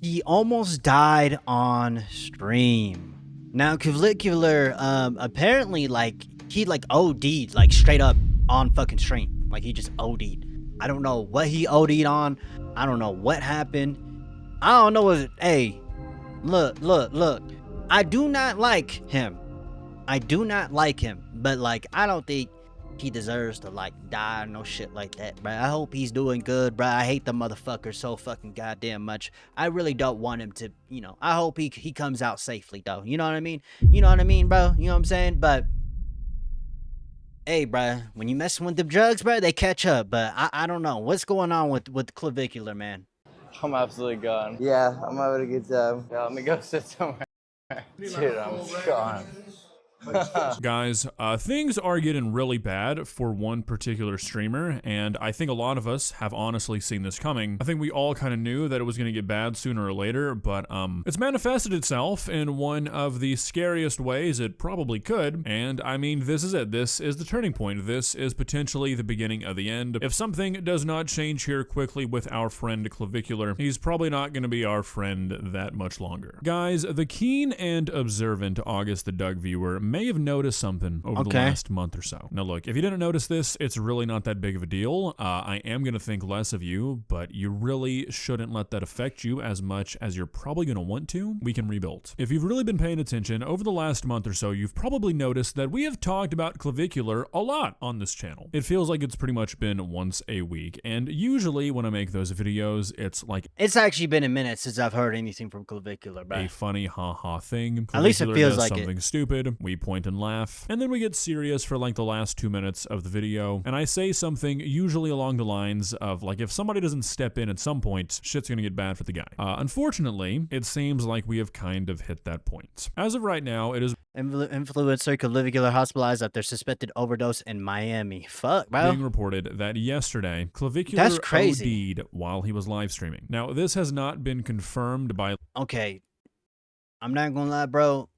He almost died on stream. Now, Clavicular, apparently, like, he, like, OD'd, like, straight up on fucking stream. Like, he just OD'd. I don't know what he OD'd on. I don't know what happened. I don't know what, hey, look. I do not like him. I do not like him. But, like, I don't think he deserves to, like, die or no shit like that, bro. I hope he's doing good, bro. I hate the motherfucker so fucking goddamn much. I really don't want him to, you know, I hope he comes out safely, though. You know what I mean? You know what I mean, bro? You know what I'm saying? But, hey, bro, when you mess with the drugs, bro, they catch up. But I don't know. What's going on with Clavicular, man? I'm absolutely gone. Yeah, I'm having a good time. Yeah, let me go sit somewhere. Dude, I'm gone. Guys, things are getting really bad for one particular streamer, and I think a lot of us have honestly seen this coming. I think we all kind of knew that it was going to get bad sooner or later, but it's manifested itself in one of the scariest ways it probably could, and I mean, this is it. This is the turning point. This is potentially the beginning of the end. If something does not change here quickly with our friend Clavicular, he's probably not going to be our friend that much longer. Guys, the keen and observant August the Doug viewer may have noticed something over the last month or so. Now look, if you didn't notice this, it's really not that big of a deal. I am going to think less of you, but you really shouldn't let that affect you as much as you're probably going to want to. We can rebuild. If you've really been paying attention over the last month or so, you've probably noticed that we have talked about Clavicular a lot on this channel. It feels like it's pretty much been once a week, and usually when I make those videos, it's like It's actually been a minute since I've heard anything from Clavicular, bro. a funny haha thing. At least it Clavicular feels does like something stupid. We point and laugh, and then we get serious for like the last 2 minutes of the video, and I say something usually along the lines of like, if somebody doesn't step in at some point, shit's gonna get bad for the guy. Unfortunately, it seems like we have kind of hit that point. As of right now, it is Influencer Clavicular hospitalized after suspected overdose in Miami. Fuck, bro. being reported that yesterday, Clavicular That's crazy. OD'd while he was live streaming. Now, this has not been confirmed by... Okay, I'm not gonna lie, bro.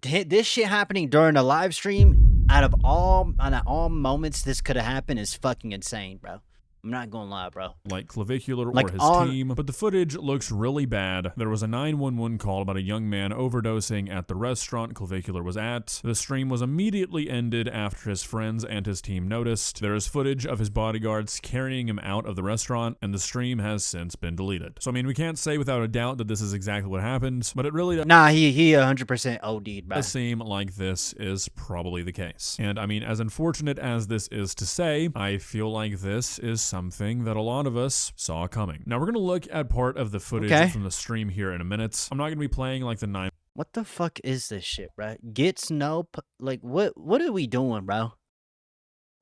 This shit happening during the live stream, out of all moments this could have happened, is fucking insane, bro. I'm not gonna lie, bro. Like Clavicular like or his on... team, but the footage looks really bad. There was a 911 call about a young man overdosing at the restaurant Clavicular was at. The stream was immediately ended after his friends and his team noticed. There is footage of his bodyguards carrying him out of the restaurant, and the stream has since been deleted. So I mean, we can't say without a doubt that this is exactly what happened, but it really does. Nah, he 100% OD'd, bro. Does seem like this is probably the case. And I mean, as unfortunate as this is to say, I feel like this is something that a lot of us saw coming. Now we're gonna look at part of the footage from the stream here in a minute. I'm not gonna be playing like the 9. What the fuck is this shit, bro? Gets no like what are we doing, bro?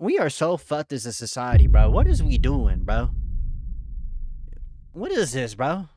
We are so fucked as a society, bro. What is we doing, bro? What is this, bro?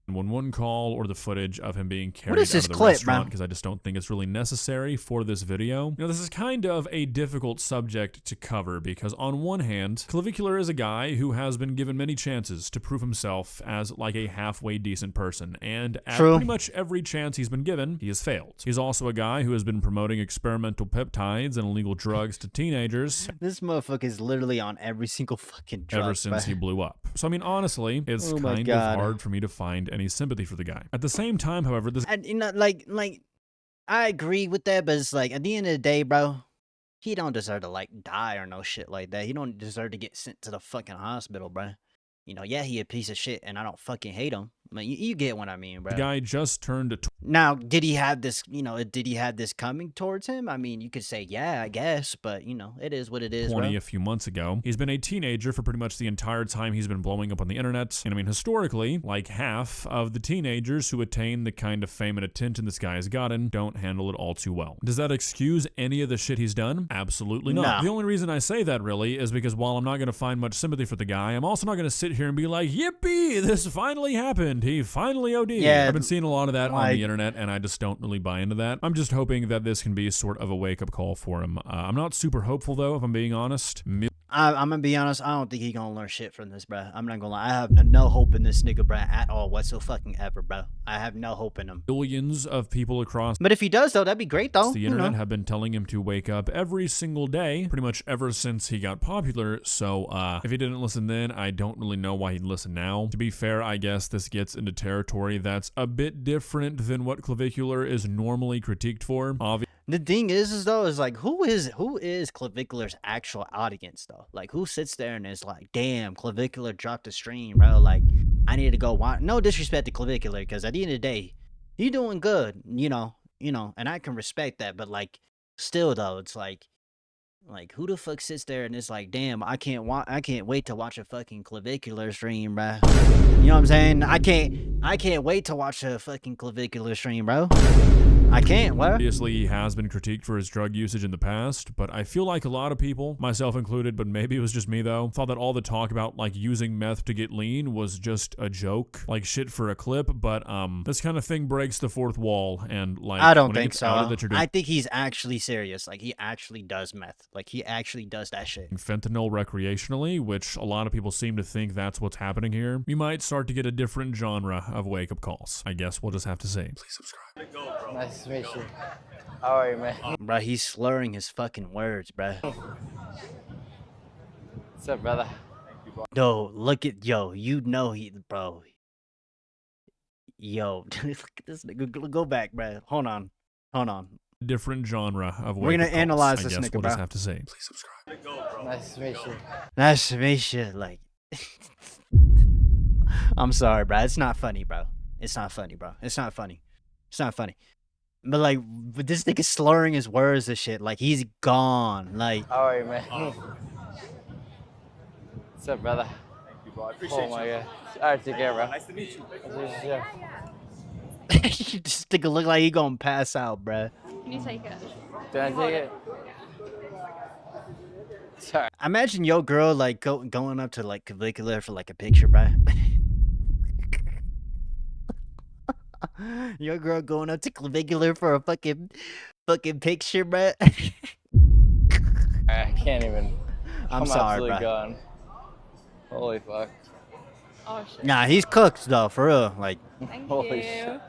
911 call or the footage of him being carried out of the restaurant, because I just don't think it's really necessary for this video. You know, this is kind of a difficult subject to cover because on one hand, Clavicular is a guy who has been given many chances to prove himself as like a halfway decent person, and at pretty much every chance he's been given, he has failed. He's also a guy who has been promoting experimental peptides and illegal drugs to teenagers. This motherfucker is literally on every single fucking drug ever since he blew up. So I mean, honestly, it's kind of hard for me to find any sympathy for the guy. At the same time, however, this... And, you know, like, I agree with that, but it's like, at the end of the day, bro, he don't deserve to, like, die or no shit like that. He don't deserve to get sent to the fucking hospital, bro. You know, yeah, he a piece of shit, and I don't fucking hate him. I mean, you get what I mean, bro. The guy just turned... Now, did he have this, you know, did he have this coming towards him? I mean, you could say, yeah, I guess, but, you know, it is what it is, 20 bro. a few months ago. He's been a teenager for pretty much the entire time he's been blowing up on the internet. And I mean, historically, like half of the teenagers who attain the kind of fame and attention this guy has gotten don't handle it all too well. Does that excuse any of the shit he's done? Absolutely not. No. The only reason I say that really is because while I'm not going to find much sympathy for the guy, I'm also not going to sit here and be like, yippee, this finally happened. He finally OD'd. Yeah, I've been seeing a lot of that on the internet, and I just don't really buy into that. I'm just hoping that this can be sort of a wake-up call for him. I'm not super hopeful, though, if I'm being honest. I'm gonna be honest. I don't think he gonna learn shit from this, bro. I'm not gonna lie. I have no hope in this nigga, bro, at all, whatsoever, bro. I have no hope in him. Billions of people across But if he does, though, that'd be great, though. the internet have been telling him to wake up every single day, pretty much ever since he got popular. So if he didn't listen then, I don't really know why he'd listen now. To be fair, I guess this gets into territory that's a bit different than what Clavicular is normally critiqued for. The thing is though, is like, who is Clavicular's actual audience, though? Like, who sits there and is like, damn, Clavicular dropped a stream, bro. Like, I need to go watch. No disrespect to Clavicular, because at the end of the day, he doing good, you know, and I can respect that. But like, still though, it's like who the fuck sits there and is like, damn, I can't wait to watch a fucking Clavicular stream, bro. You know what I'm saying? I can't wait to watch a fucking Clavicular stream, bro. I can't, what? Obviously, he has been critiqued for his drug usage in the past, but I feel like a lot of people, myself included, but maybe it was just me though, thought that all the talk about like using meth to get lean was just a joke, like shit for a clip. But this kind of thing breaks the fourth wall, and like I don't think so. That you're doing I think he's actually serious. Like, he actually does meth. Like, he actually does that shit. Fentanyl recreationally, which a lot of people seem to think that's what's happening here. You might start to get a different genre of wake-up calls. I guess we'll just have to see. Please subscribe. Nice to meet you. How are you, man? Bro, he's slurring his fucking words, bro. What's up, brother? Yo, look at, you know bro. Yo, look at this nigga. Go back, bro. Hold on. Different genre of We're gonna wake-up analyze calls. this I guess nigga, we'll bro. just have to see. Please subscribe. Nice to meet you. Nice to meet you. Like, I'm sorry, bro. It's not funny, bro. It's not funny, bro. It's not funny. But like, this nigga slurring his words and shit. Like, he's gone. Like, How are you, man? What's up, brother? Thank you, bro. I appreciate Oh my you. god. Alright, take care, bro. Nice to meet you. Yeah. this nigga look like he gonna pass out, bro. Can you take it? Can I take it? Sorry. Imagine your girl like going up to like Clavicular for like a picture, bro. Your girl going up to Clavicular for a fucking picture, bro. I can't even. I'm sorry, absolutely bro. gone. Holy fuck. Oh shit. Nah, he's cooked though, for real. Like, Thank Holy you. shit.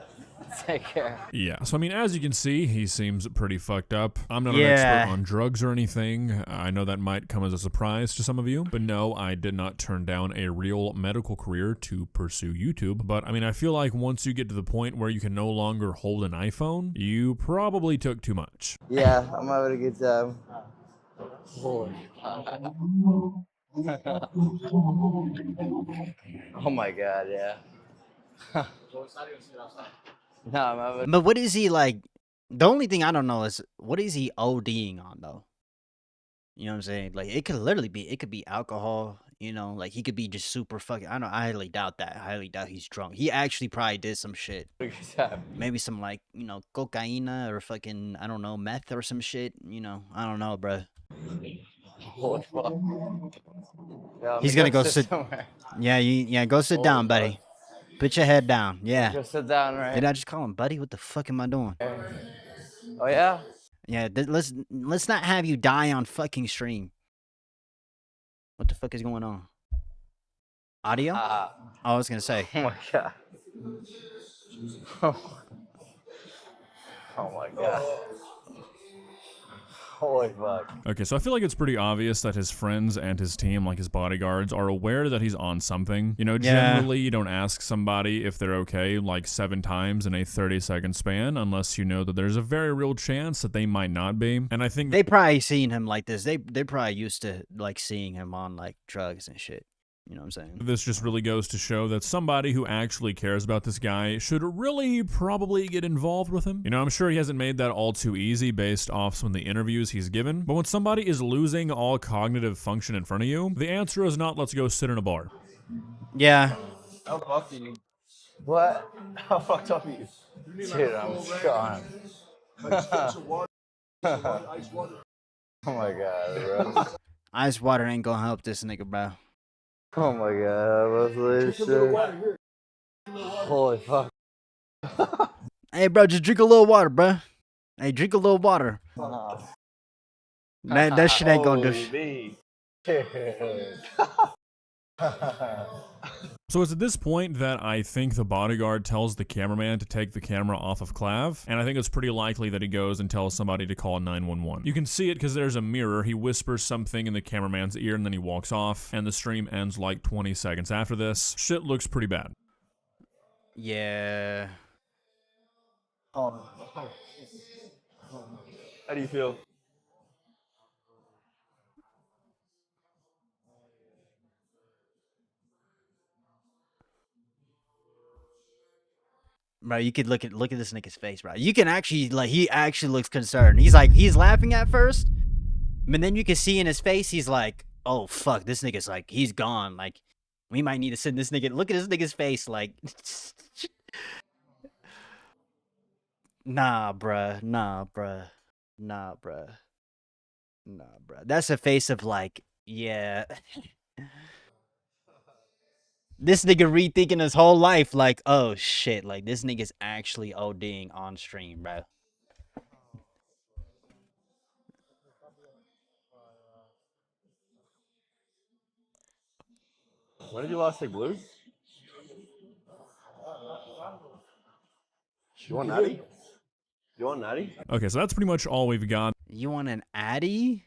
Take care. Yeah, so I mean, as you can see, he seems pretty fucked up. I'm not an Yeah. expert on drugs or anything. I know that might come as a surprise to some of you, but no, I did not turn down a real medical career to pursue YouTube. But I mean, I feel like once you get to the point where you can no longer hold an iPhone, you probably took too much. Yeah, I'm having a good time. Holy fuck. Oh my god, yeah. No, I'm having. but what is he like? The only thing I don't know is what is he ODing on though? You know what I'm saying? Like, it could literally be alcohol. You know, like he could be just super fucking. I highly doubt that. I highly doubt he's drunk. He actually probably did some shit. Maybe some like, cocaine or fucking, I don't know, meth or some shit. I don't know, bro. Holy fuck. Yeah, He's gonna go sit. somewhere. Yeah, go sit Holy down, fuck. buddy. Put your head down. Yeah. Go sit down, right? Did I just call him buddy? What the fuck am I doing? Oh yeah? Yeah, let's not have you die on fucking stream. What the fuck is going on? Audio? I was gonna say. Oh my god. Oh my god. Holy fuck. Okay, so I feel like it's pretty obvious that his friends and his team, like his bodyguards, are aware that he's on something. Yeah. Generally, you don't ask somebody if they're okay like 7 times in a 30-second span unless you know that there's a very real chance that they might not be. And I think They probably seen him like this. They probably used to like seeing him on like drugs and shit. You know what I'm saying? this just really goes to show that somebody who actually cares about this guy should really probably get involved with him. I'm sure he hasn't made that all too easy based off some of the interviews he's given, but when somebody is losing all cognitive function in front of you, the answer is not let's go sit in a bar. Yeah. How fucked are you? What? How fucked up are you? Dude, I'm gone. Oh Oh my god, bro. Ice water ain't gonna help this nigga, bro. Oh my god, what's this shit? Holy fuck. Hey, bro, just drink a little water, bro. Hey, drink a little water. That shit ain't gonna do shit. So it's at this point that I think the bodyguard tells the cameraman to take the camera off of Clav, and I think it's pretty likely that he goes and tells somebody to call 911. You can see it because there's a mirror. He whispers something in the cameraman's ear and then he walks off, and the stream ends like 20 seconds after this. Shit looks pretty bad. Yeah. How do you feel? Bro, you could look at this nigga's face, bro. You can actually he actually looks concerned. He's laughing at first, but then you can see in his face he's like, oh fuck, this nigga's like he's gone. Like we might need to send this nigga. Look at this nigga's face, like nah, bruh, nah, bruh, nah, bruh, nah, bruh. That's a face of like, yeah. This nigga rethinking his whole life, like, oh shit, like this nigga's actually ODing on stream, bro. When did you last take blues? You want natty? You want natty? Okay, so that's pretty much all we've got. You want an Addy?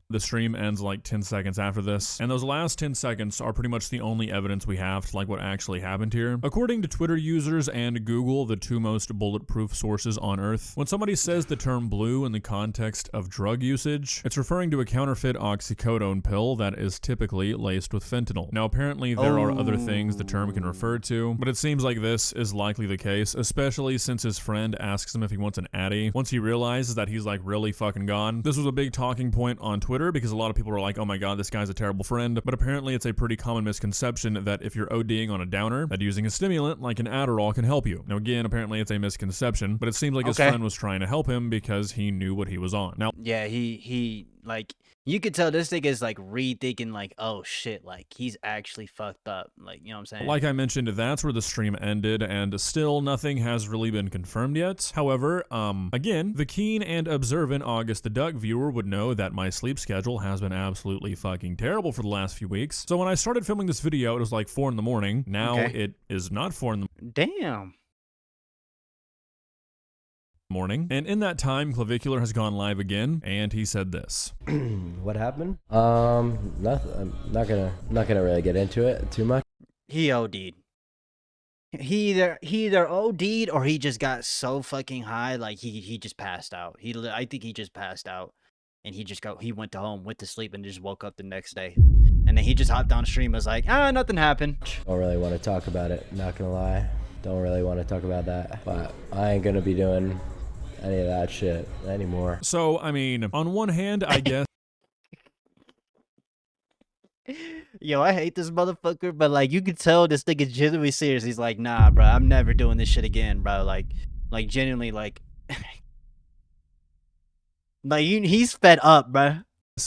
The stream ends like 10 seconds after this, and those last 10 seconds are pretty much the only evidence we have to like what actually happened here. According to Twitter users and Google, the two most bulletproof sources on Earth, when somebody says the term blue in the context of drug usage, it's referring to a counterfeit oxycodone pill that is typically laced with fentanyl. Now apparently there are other things the term can refer to, but it seems like this is likely the case, especially since his friend asks him if he wants an Addy. Once he realizes that he's like really fucking gone. This was a big talking point on Twitter because a lot of people are like, oh my god, this guy's a terrible friend, but apparently it's a pretty common misconception that if you're ODing on a downer, that using a stimulant like an Adderall can help you. Now again, apparently it's a misconception, but it seems like his friend was trying to help him because he knew what he was on. Now, Yeah, he like you could tell this nigga is like rethinking like, oh shit, like he's actually fucked up. Like, you know what I'm saying? like I mentioned, that's where the stream ended, and still nothing has really been confirmed yet. However, again, the keen and observant August the Duck viewer would know that my sleep schedule has been absolutely fucking terrible for the last few weeks. So when I started filming this video, it was like 4 in the morning. Now it is not 4 in the Damn. morning, and in that time Clavicular has gone live again, and he said this. What happened? Nothing. I'm not gonna really get into it too much. He OD'd. He either OD'd or he just got so fucking high, like he just passed out. I think he just passed out, and he went to sleep, and just woke up the next day, and then he just hopped on stream. Was like, nothing happened. Don't really want to talk about it. Not gonna lie. Don't really want to talk about that. But I ain't gonna be doing any of that shit anymore. So, I mean, on one hand, I guess Yo, I hate this motherfucker, but like you could tell this nigga's genuinely serious. He's like, nah, bro, I'm never doing this shit again, bro. Like genuinely, like, he's fed up, bro.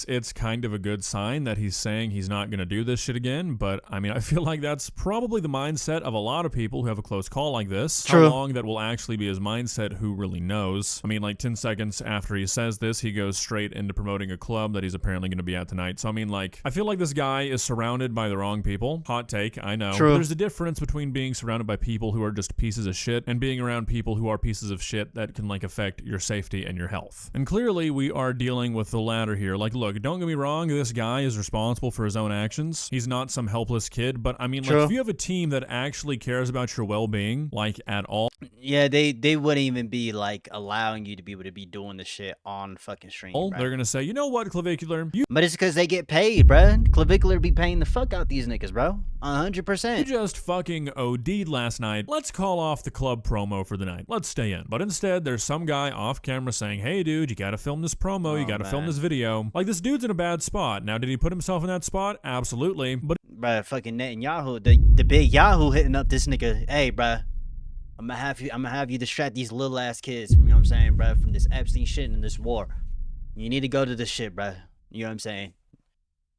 it's kind of a good sign that he's saying he's not going to do this shit again, but I mean, I feel like that's probably the mindset of a lot of people who have a close call like this. True. How long that will actually be his mindset, who really knows? I mean, like 10 seconds after he says this, he goes straight into promoting a club that he's apparently going to be at tonight. So I mean, like, I feel like this guy is surrounded by the wrong people. Hot take, I know. True. There's a difference between being surrounded by people who are just pieces of shit and being around people who are pieces of shit that can like affect your safety and your health. And clearly we are dealing with the latter here. Like, look, don't get me wrong, this guy is responsible for his own actions. He's not some helpless kid, but I mean, like, if you have a team that actually cares about your well-being, like, at all. Yeah, they wouldn't even be like allowing you to be able to be doing the shit on fucking stream, bro. They're gonna say, you know what, Clavicular, but it's because they get paid, bro. Clavicular be paying the fuck out these niggas, bro. 100%. You just fucking OD'd last night. Let's call off the club promo for the night. Let's stay in. But instead, there's some guy off camera saying, hey dude, you gotta film this promo, you gotta film this video. Like, this dude's in a bad spot. Now, did he put himself in that spot? Absolutely. But bruh, fucking Netanyahu, the big Yahoo hitting up this nigga. Hey, bruh, I'm gonna have you distract these little ass kids. You know what I'm saying, bruh, from this Epstein shit and this war. You need to go to this shit, bruh. You know what I'm saying?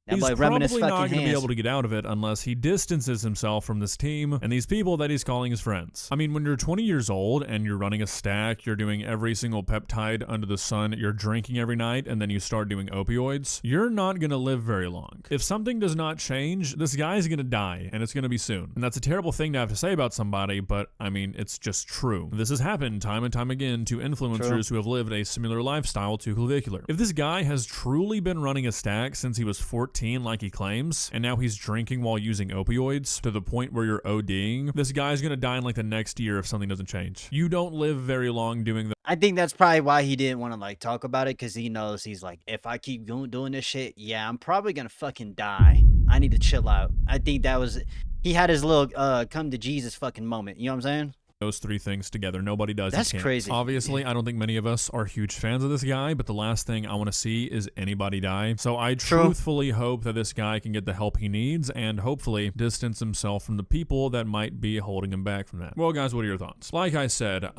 That He's boy rubbing his probably not fucking going to be hands. able to get out of it unless he distances himself from this team and these people that he's calling his friends. I mean, when you're 20 years old and you're running a stack, you're doing every single peptide under the sun, you're drinking every night, and then you start doing opioids, you're not going to live very long. If something does not change, this guy's going to die, and it's going to be soon. And that's a terrible thing to have to say about somebody, but I mean, it's just true. This has happened time and time again to influencers who have lived a similar lifestyle to Clavicular. If this guy has truly been running a stack since he was 14 like he claims, and now he's drinking while using opioids to the point where you're ODing, this guy's gonna die in like the next year if something doesn't change. You don't live very long doing that. I think that's probably why he didn't want to like talk about it, because he knows he's like, if I keep doing this shit, yeah, I'm probably gonna fucking die. I need to chill out. I think that was, he had his little come to Jesus fucking moment. You know what I'm saying? Those three things together. Nobody does. That's crazy. Obviously, I don't think many of us are huge fans of this guy, but the last thing I want to see is anybody die. So I truthfully hope that this guy can get the help he needs and hopefully distance himself from the people that might be holding him back from that. Well, guys, what are your thoughts? Like I said,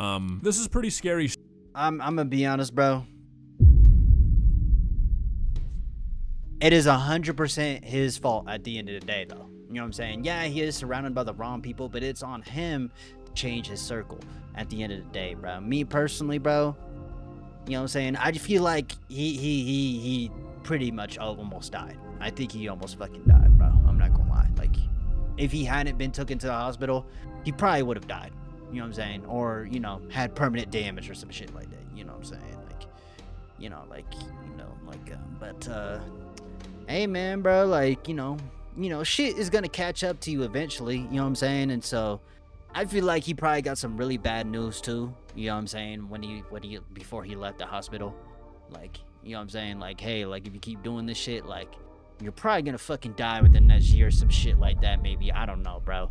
this is pretty scary. I'm gonna be honest, bro. It is 100% his fault at the end of the day, though. You know what I'm saying? Yeah, he is surrounded by the wrong people, but it's on him to change his circle at the end of the day, bro. Me personally, bro, you know what I'm saying? I just feel like he pretty much almost died. I think he almost fucking died, bro. I'm not gonna lie. Like, if he hadn't been taken to the hospital, he probably would have died. You know what I'm saying? Or, you know, had permanent damage or some shit like that. You know what I'm saying? But hey, man, bro, like, you know, shit is gonna catch up to you eventually. You know what I'm saying? And so I feel like he probably got some really bad news too. You know what I'm saying? Before he left the hospital, like, you know what I'm saying? Like, hey, like, if you keep doing this shit, like, you're probably gonna fucking die within the next year or some shit like that. Maybe, I don't know, bro.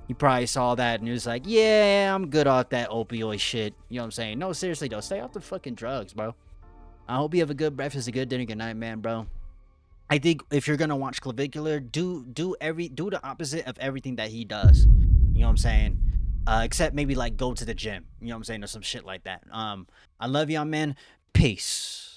He probably saw that and he was like, yeah, I'm good off that opioid shit. You know what I'm saying? No, seriously though, stay off the fucking drugs, bro. I hope you have a good breakfast, a good dinner, good night, man, bro. I think if you're gonna watch Clavicular, do the opposite of everything that he does. You know what I'm saying? Except maybe like go to the gym. You know what I'm saying? Or some shit like that. I love y'all, man. Peace.